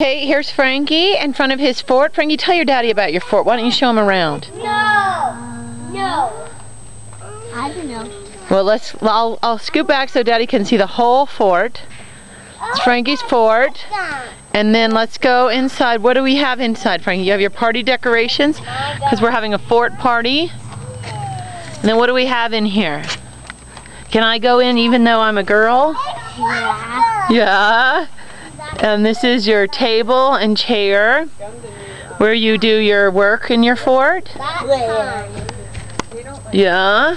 Okay, here's Frankie in front of his fort. Frankie, tell your daddy about your fort. Why don't you show him around? No. I don't know. Well, I'll scoot back so daddy can see the whole fort. It's Frankie's fort. And then let's go inside. What do we have inside, Frankie? You have your party decorations because we're having a fort party. And then what do we have in here? Can I go in even though I'm a girl? Yeah. Yeah. And this is your table and chair where you do your work in your fort. Yeah.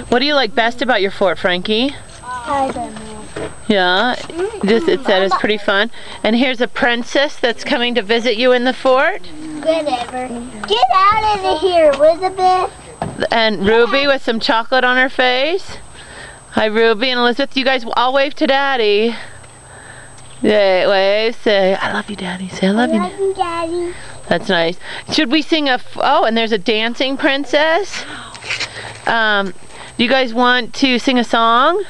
What do you like best about your fort, Frankie? I don't know. Yeah. It said it's pretty fun. And here's a princess that's coming to visit you in the fort. Whatever. Get out of here, Elizabeth. And Ruby with some chocolate on her face. Hi, Ruby and Elizabeth. You guys all wave to Daddy. Yeah, wave. Say, I love you, Daddy. Say, I love you. I love you, Daddy. That's nice. Should we sing oh, and there's a dancing princess. Do you guys want to sing a song?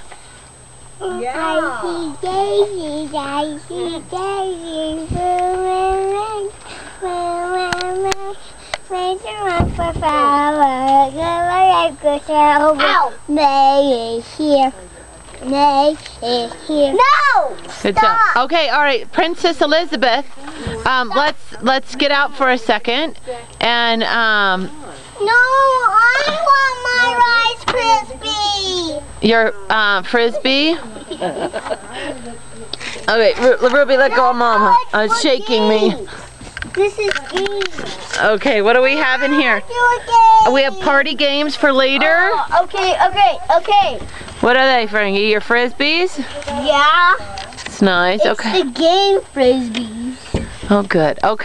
Yeah. I see daisies, I see daisies. For flowers, May is here. May is here. No! Good job. Okay, all right, Princess Elizabeth. Let's get out for a second, and No, I want my Rice Krispie. your frisbee. Okay, Ruby, let go of Mama. It's shaking me. This is game. Okay, what do we have in here? We have party games for later. Okay. What are they, Frankie? Your frisbees? Yeah. It's nice. Okay. It's the game frisbees. Oh, good. Okay.